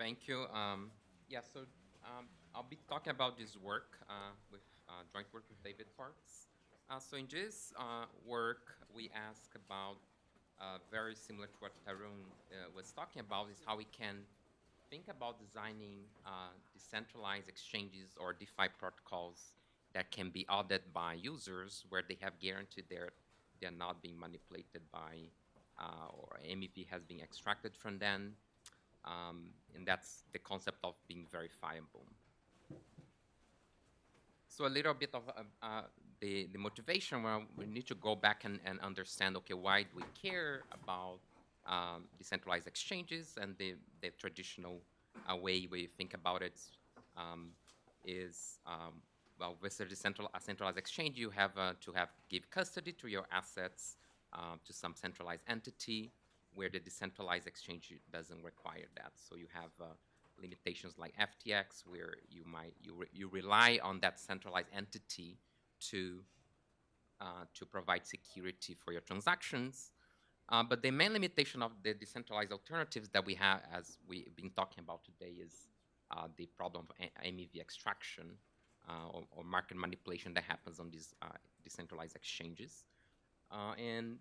Thank you. Yeah, so I'll be talking about this work with joint work with David Parks. So in this work, we ask about very similar to what Tarun was talking about, is how we can think about designing decentralized exchanges or DeFi protocols that can be audited by users, where they have guaranteed they're not being manipulated by or MEV has been extracted from them. And that's the concept of being verifiable. So a little bit of the motivation, where we need to go back and understand, okay, why do we care about decentralized exchanges? And the traditional way we think about it is, well, with a centralized exchange, you have to give custody to your assets to some centralized entity, where the decentralized exchange doesn't require that. So you have limitations like FTX, where you rely on that centralized entity to provide security for your transactions. But the main limitation of the decentralized alternatives that we have, as we've been talking about today, is the problem of MEV extraction or market manipulation that happens on these decentralized exchanges. And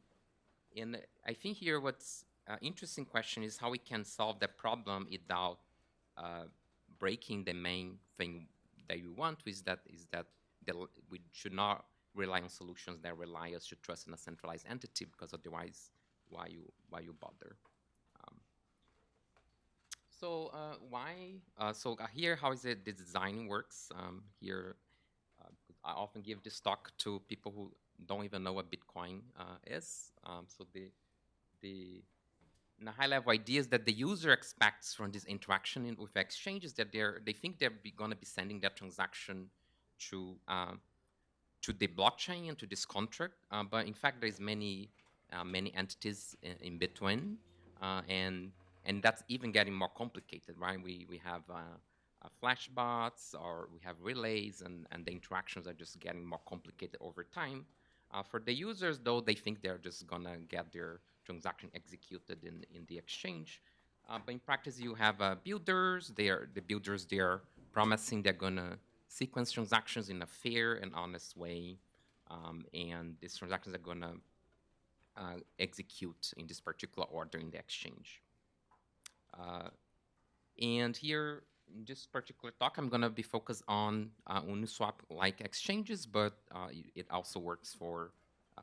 I think here what's interesting question is how we can solve that problem without breaking the main thing that we want, is that we should not rely on solutions that rely us to trust in a centralized entity, because otherwise, why you bother? So why? Here, how is it the design works? Here, I often give this talk to people who don't even know what Bitcoin is. So the high-level ideas that the user expects from this interaction with exchanges, that they think they're going to be sending their transaction to the blockchain and to this contract, but in fact there's many entities in between, and that's even getting more complicated, right? We have flash bots, or we have relays, and the interactions are just getting more complicated over time. For the users, though, they think they're just gonna get their transaction executed in the exchange. But in practice, you have builders. The builders, they're promising they're gonna sequence transactions in a fair and honest way, and these transactions are gonna execute in this particular order in the exchange. And here, in this particular talk, I'm going to be focused on Uniswap-like exchanges, but it also works for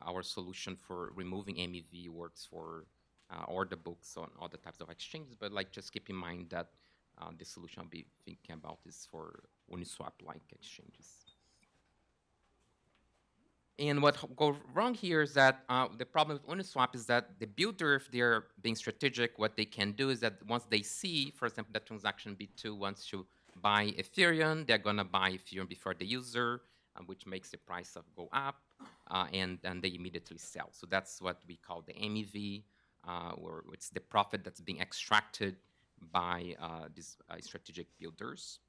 our solution for removing MEV, works for order books on other types of exchanges. But just keep in mind that the solution I'll be thinking about is for Uniswap-like exchanges. And what goes wrong here is that the problem with Uniswap is that the builder, if they're being strategic, what they can do is that once they see, for example, that transaction B2 wants to buy Ethereum, they're going to buy Ethereum before the user, which makes the price go up, and they immediately sell. So that's what we call the MEV, or it's the profit that's being extracted by these strategic builders.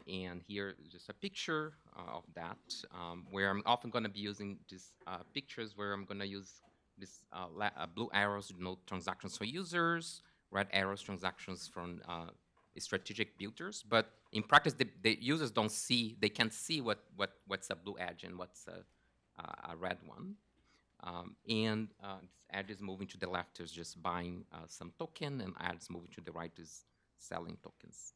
And here is just a picture of that, where I'm often going to be using these pictures, where I'm going to use this blue arrows to denote transactions for users, red arrows transactions from strategic builders. But in practice, the users don't see, they can't see what's a blue edge and what's a red one. And this edge is moving to the left is just buying some token, and edge is moving to the right is selling tokens.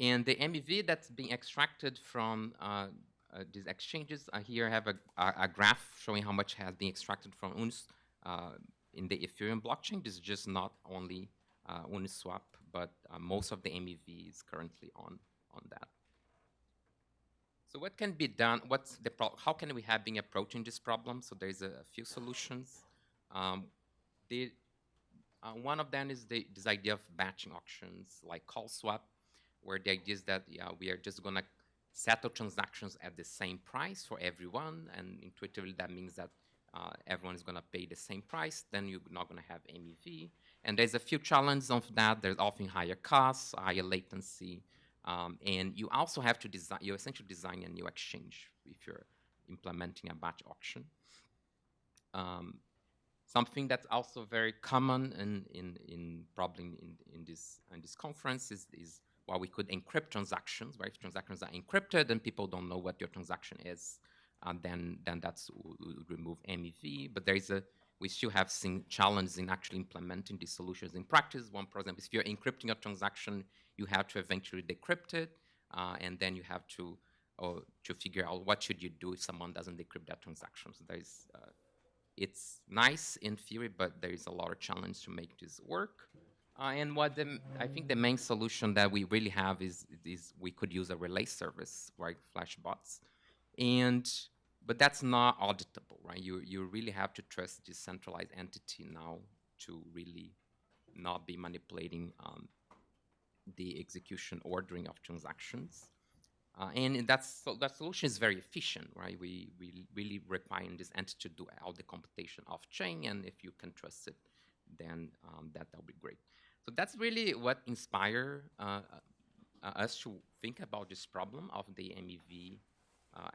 And the MEV that's being extracted from these exchanges, here I have a graph showing how much has been extracted from UNIS in the Ethereum blockchain. This is just not only Uniswap, but most of the MEV is currently on that. So what can be done? What's the how can we have been approaching this problem? So there's a few solutions. One of them is this idea of batching auctions, like call swap, where the idea is that we are just going to settle transactions at the same price for everyone, and intuitively that means that everyone is going to pay the same price. Then you're not going to have MEV. And there's a few challenges of that. There's often higher costs, higher latency, and you also have to design. You essentially design a new exchange if you're implementing a batch auction. Something that's also very common in probably in this conference is while we could encrypt transactions, right? If transactions are encrypted and people don't know what your transaction is, then that's would remove MEV. But we still have seen challenges in actually implementing these solutions in practice. One, for example, if you're encrypting a transaction, you have to eventually decrypt it, and then you have to figure out what should you do if someone doesn't decrypt that transaction. So it's nice in theory, but there is a lot of challenge to make this work. And I think the main solution that we really have is we could use a relay service, right? Flashbots, and but that's not auditable, right? You really have to trust this centralized entity now to really not be manipulating the execution ordering of transactions. And that solution is very efficient, right? We really require this entity to do all the computation off chain, and if you can trust it, then that'll be great. So that's really what inspired us to think about this problem of the MEV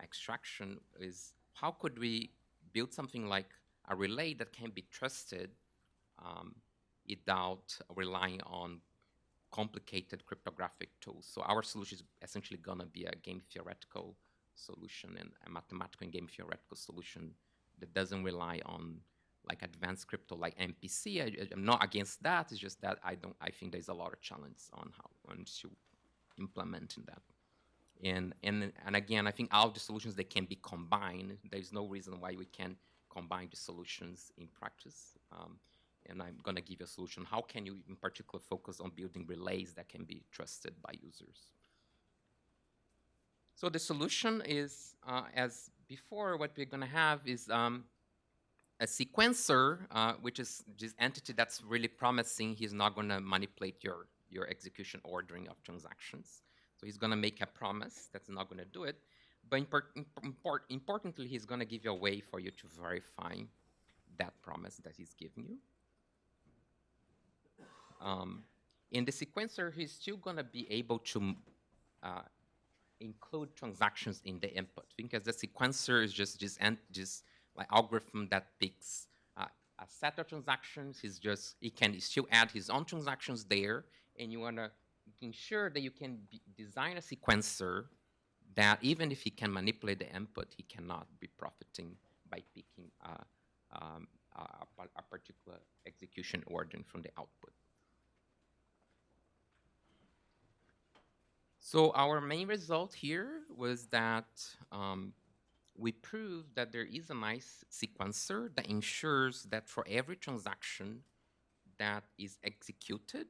extraction is how could we build something like a relay that can be trusted without relying on complicated cryptographic tools. So our solution is essentially going to be a game theoretical solution and a mathematical and game theoretical solution that doesn't rely on like advanced crypto like MPC. I'm not against that. It's just that I think there's a lot of challenge on to implementing that. And again, I think all the solutions that can be combined. There's no reason why we can't combine the solutions in practice. And I'm going to give you a solution. How can you, in particular, focus on building relays that can be trusted by users? So the solution is, as before, what we're going to have is a sequencer, which is this entity that's really promising. He's not going to manipulate your execution ordering of transactions. So he's going to make a promise that's not going to do it. But importantly, he's going to give you a way for you to verify that promise that he's giving you. In the sequencer, he's still going to be able to include transactions in the input, because the sequencer is just this like algorithm that picks a set of transactions. He can still add his own transactions there, and you want to ensure that you can design a sequencer that even if he can manipulate the input, he cannot be profiting by picking a particular execution ordering from the output. So our main result here was that we proved that there is a nice sequencer that ensures that for every transaction that is executed,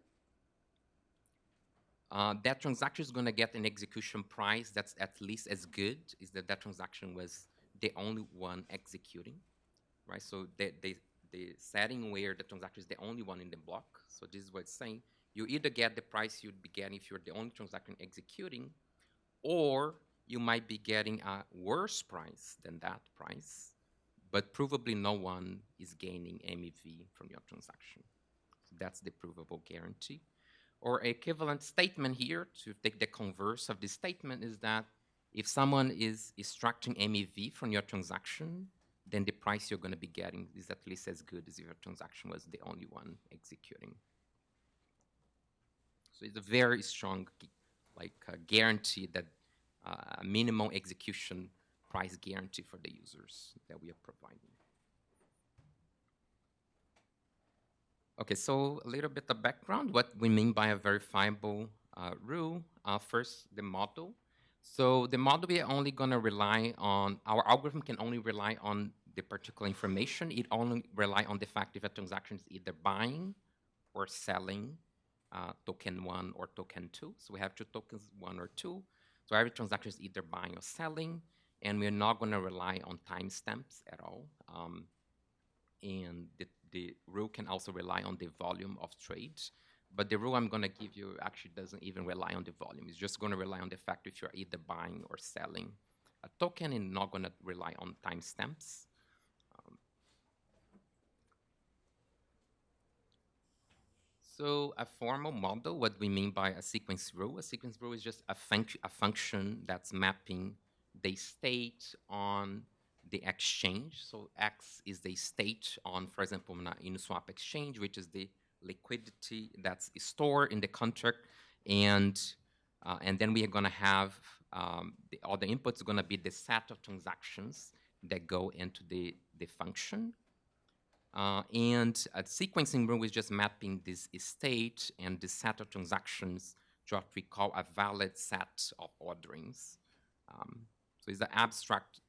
that transaction is going to get an execution price that's at least as good as that transaction was the only one executing, right? So the setting where the transaction is the only one in the block. So this is what it's saying. You either get the price you'd be getting if you're the only transaction executing, or you might be getting a worse price than that price, but provably no one is gaining MEV from your transaction. So that's the provable guarantee. Or equivalent statement here, to take the converse of this statement, is that if someone is extracting MEV from your transaction, then the price you're going to be getting is at least as good as if your transaction was the only one executing. So it's a very strong guarantee that a minimum execution price guarantee for the users that we are providing. Okay, so a little bit of background, what we mean by a verifiable rule. First, the model. So the model, we are only going to rely on, our algorithm can only rely on the particular information. It only rely on the fact if a transaction is either buying or selling token 1 or token 2. So we have two tokens, 1 or 2. So every transaction is either buying or selling, and we're not going to rely on timestamps at all. And the rule can also rely on the volume of trades. But the rule I'm going to give you actually doesn't even rely on the volume. It's just going to rely on the fact if you're either buying or selling a token, and not going to rely on timestamps. So a formal model, what we mean by a sequence rule is just a function that's mapping the state on the exchange. So X is the state on, for example, in a Uniswap exchange, which is the liquidity that's stored in the contract, and then we are going to have all the inputs are going to be the set of transactions that go into the function. And a sequencing rule is just mapping this state and the set of transactions to what we call a valid set of orderings. So it's an abstract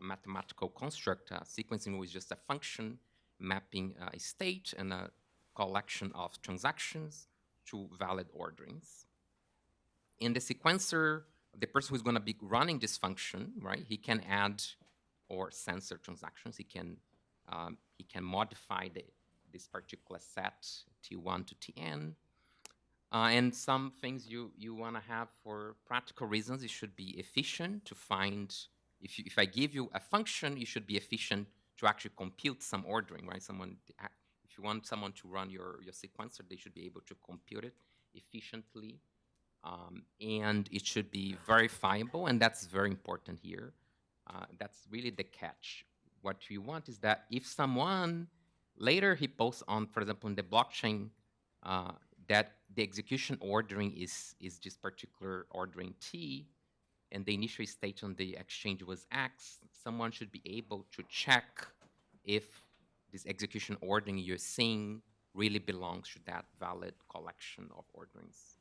mathematical construct. Sequencing rule is just a function mapping a state and a collection of transactions to valid orderings. In the sequencer, the person who's going to be running this function, right, he can add or censor transactions. He can modify this particular set T1 to Tn. And some things you want to have for practical reasons, it should be efficient to find, if I give you a function, you should be efficient to actually compute some ordering, right? If you want someone to run your sequencer, they should be able to compute it efficiently. And it should be verifiable, and that's very important here. That's really the catch. What we want is that if someone later he posts on, for example, in the blockchain, that the execution ordering is this particular ordering T, and the initial state on the exchange was X, someone should be able to check if this execution ordering you're seeing really belongs to that valid collection of orderings.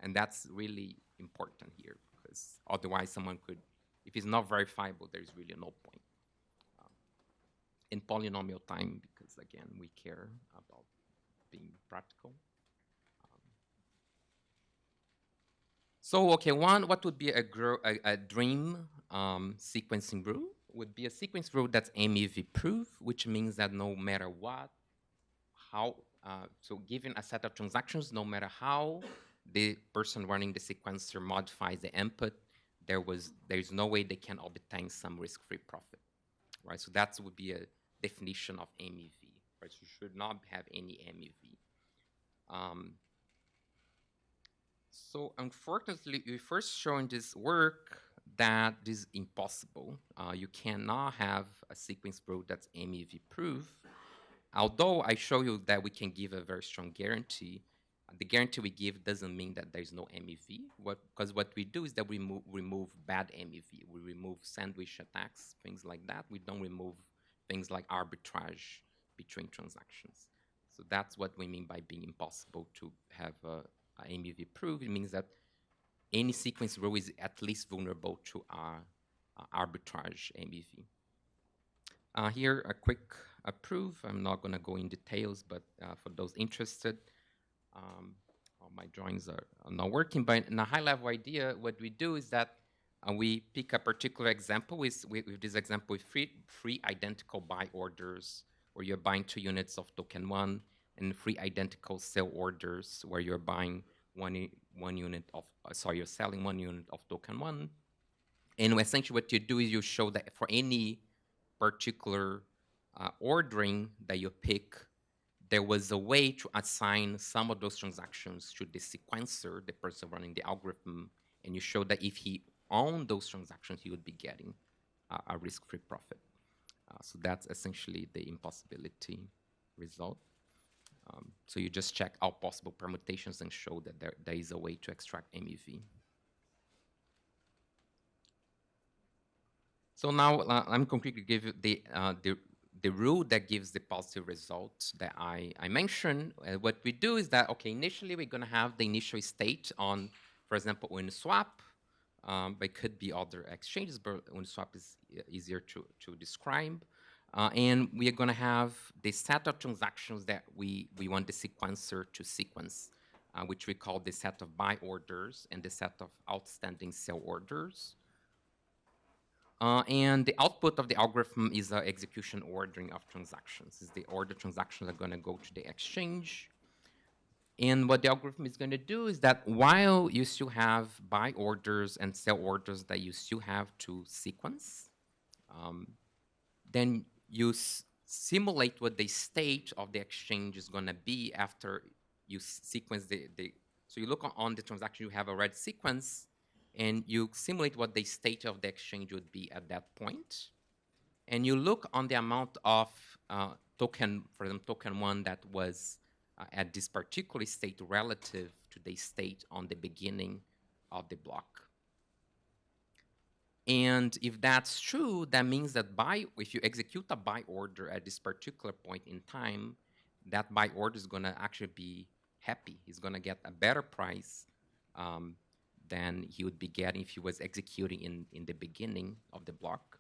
And that's really important here, because otherwise someone could, if it's not verifiable, there's really no point. In polynomial time, because again, we care about being practical. So, okay, what would be a dream sequencing rule? Would be a sequence rule that's MEV proof, which means that no matter what, so given a set of transactions, no matter how the person running the sequencer modifies the input, there's no way they can obtain some risk-free profit, right? So that would be a definition of MEV, right? So you should not have any MEV. So unfortunately, we first show in this work that this is impossible. You cannot have a sequence rule that's MEV proof. Although I show you that we can give a very strong guarantee, the guarantee we give doesn't mean that there's no MEV. Because what we do is that we remove bad MEV. We remove sandwich attacks, things like that. We don't remove things like arbitrage between transactions. So that's what we mean by being impossible to have a MEV proof. It means that any sequence rule is at least vulnerable to arbitrage MEV. Here, a quick proof. I'm not going to go in details, but for those interested, all my drawings are not working. But in a high-level idea, what we do is that we pick a particular example. With this example, with three identical buy orders, where you're buying 2 units of token 1, and 3 identical sell orders, where you're buying you're selling 1 unit of token 1. And essentially what you do is you show that for any particular ordering that you pick, there was a way to assign some of those transactions to the sequencer, the person running the algorithm, and you show that if he owned those transactions, he would be getting a risk-free profit. So that's essentially the impossibility result. So you just check all possible permutations and show that there is a way to extract MEV. So now I'm going to give you the rule that gives the positive results that I mentioned. What we do is that, okay, initially we're going to have the initial state on, for example, Uniswap. But it could be other exchanges, but Uniswap is easier to describe. And we are going to have the set of transactions that we want the sequencer to sequence, which we call the set of buy orders and the set of outstanding sell orders. And the output of the algorithm is an execution ordering of transactions. Is the order transactions are going to go to the exchange. And what the algorithm is going to do is that while you still have buy orders and sell orders that you still have to sequence, then you simulate what the state of the exchange is going to be after you sequence so you look on the transaction you have already sequenced, and you simulate what the state of the exchange would be at that point. and you look on the amount of token, for example, token 1 that was at this particular state relative to the state on the beginning of the block. And if that's true, that means that if you execute a buy order at this particular point in time, that buy order is going to actually be happy. He's going to get a better price than he would be getting if he was executing in the beginning of the block.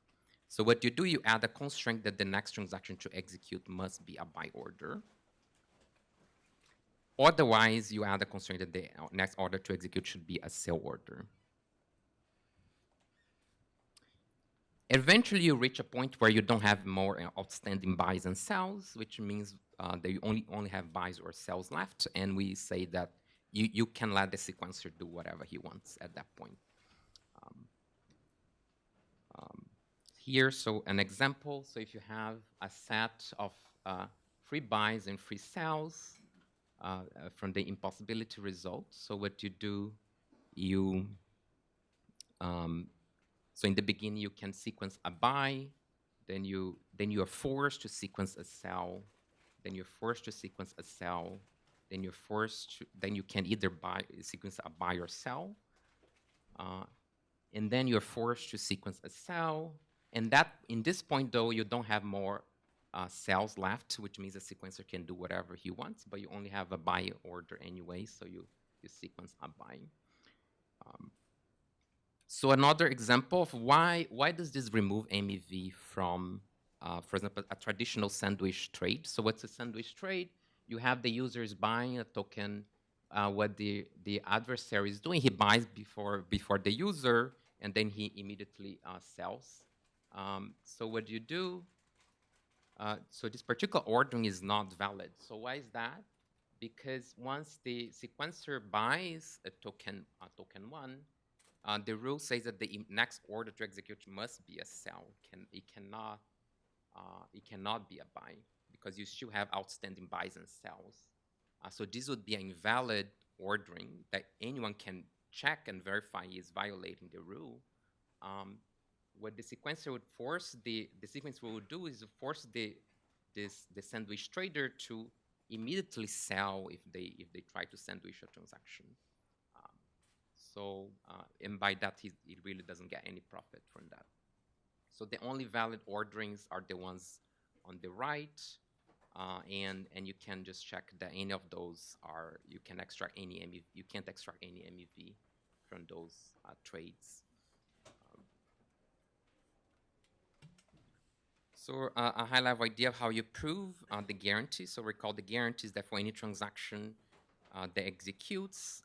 So what you do, you add a constraint that the next transaction to execute must be a buy order. Otherwise, you add a constraint that the next order to execute should be a sell order. Eventually, you reach a point where you don't have more outstanding buys and sells, which means that you only have buys or sells left. And we say that you can let the sequencer do whatever he wants at that point. Here, so an example. So if you have a set of free buys and free sells from the impossibility result, so what you do, so in the beginning, you can sequence a buy, then you are forced to sequence a sell, then you're forced to sequence a sell, then you can either sequence a buy or sell, and then you're forced to sequence a sell, and that in this point though you don't have more cells left, which means the sequencer can do whatever he wants, but you only have a buy order anyway, so you sequence a buy. So another example of why does this remove MEV from, for example, a traditional sandwich trade? So what's a sandwich trade? You have the users buying a token. What the adversary is doing, he buys before the user, and then he immediately sells. So what you do? So this particular ordering is not valid. So why is that? Because once the sequencer buys a token 1, the rule says that the next order to execute must be a sell. It cannot be a buy because you still have outstanding buys and sells. So this would be an invalid ordering that anyone can check and verify is violating the rule. What the sequencer would force the sequencer would do is force the sandwich trader to immediately sell if they try to sandwich a transaction. And by that, it really doesn't get any profit from that. So the only valid orderings are the ones on the right, and you can just check that any of those you can extract any MEV. You can't extract any MEV from those trades. So a high-level idea of how you prove the guarantee. So recall the guarantee is that for any transaction that executes,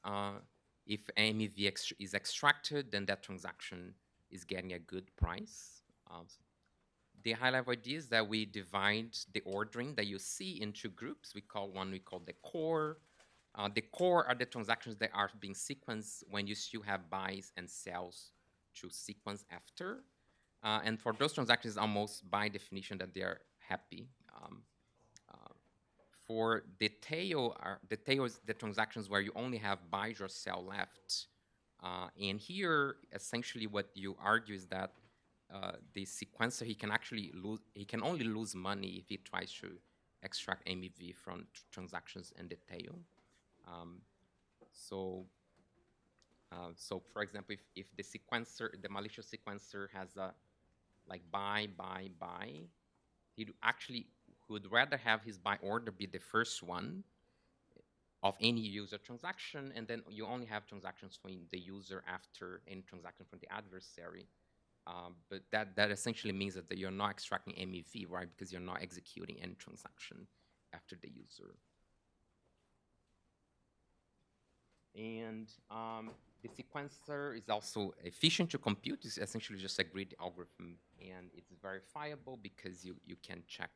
if MEV is extracted, then that transaction is getting a good price. The high-level idea is that we divide the ordering that you see into groups. We call the core. The core are the transactions that are being sequenced when you still have buys and sells to sequence after. And for those transactions, almost by definition that they are happy. For the tail is the transactions where you only have buys or sell left. And here, essentially, what you argue is that the sequencer, he can only lose money if he tries to extract MEV from transactions in the tail. So for example, if the sequencer, the malicious sequencer has a buy, he would rather have his buy order be the first one of any user transaction, and then you only have transactions from the user after any transaction from the adversary. But that essentially means that you're not extracting MEV, right? Because you're not executing any transaction after the user. And the sequencer is also efficient to compute. It's essentially just a grid algorithm, and it's verifiable because you can check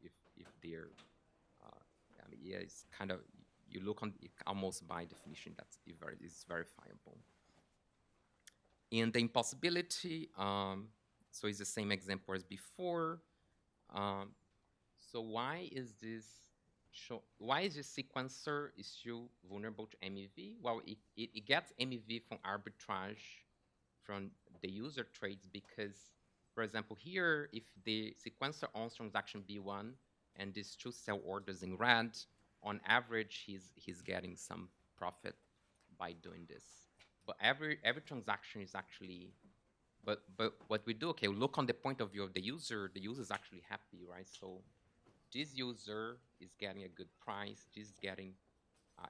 if they're. I mean, yeah, it's kind of you look on it almost by definition that's it's verifiable. And the impossibility, so it's the same example as before. So why is this sequencer is still vulnerable to MEV? Well, it gets MEV from arbitrage from the user trades because For example, here, if the sequencer owns transaction B1 and these two sell orders in red, on average, he's getting some profit by doing this. But every transaction is actually, but what we do, okay, look on the point of view of the user is actually happy, right? So this user is getting a good price. This is getting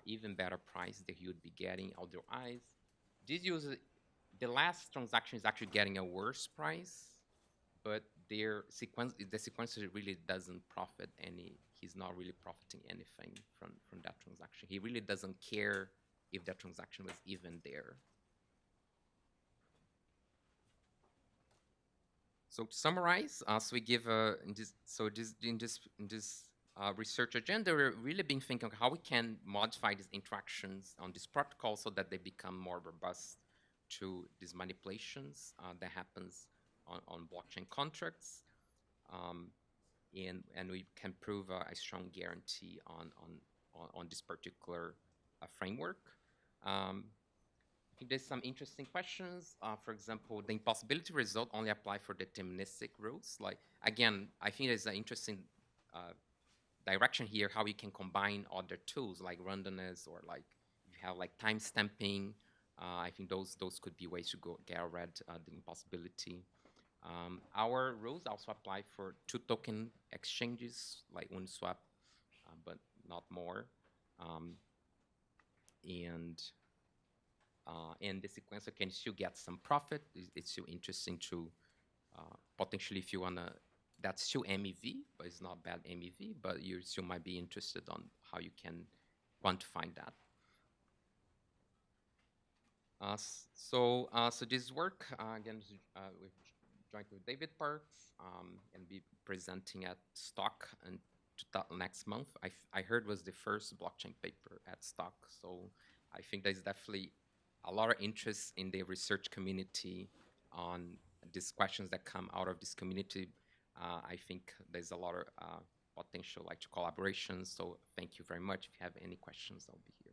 even better price that he would be getting otherwise. This user, the last transaction is actually getting a worse price, but the sequencer really doesn't profit any. He's not really profiting anything from that transaction. He really doesn't care if that transaction was even there. So to summarize, so we give in this research agenda, we're really been thinking how we can modify these interactions on this protocol so that they become more robust to these manipulations that happens on blockchain contracts, and we can prove a strong guarantee on this particular framework. I think there's some interesting questions. For example, the impossibility result only apply for deterministic rules. Like, again, I think there's an interesting direction here, how you can combine other tools like randomness or like you have like time stamping. I think those could be ways to get around the impossibility. Our rules also apply for two token exchanges like Uniswap, but not more. And the sequencer can still get some profit. It's still interesting to potentially, if you wanna, that's still MEV, but it's not bad MEV, but you still might be interested on how you can quantify that. So this work, again, we've joined with David Parks and be presenting at Stock and next month. I heard was the first blockchain paper at Stock, so I think there's definitely a lot of interest in the research community on these questions that come out of this community. I think there's a lot of potential like collaboration. So thank you very much. If you have any questions, I'll be here.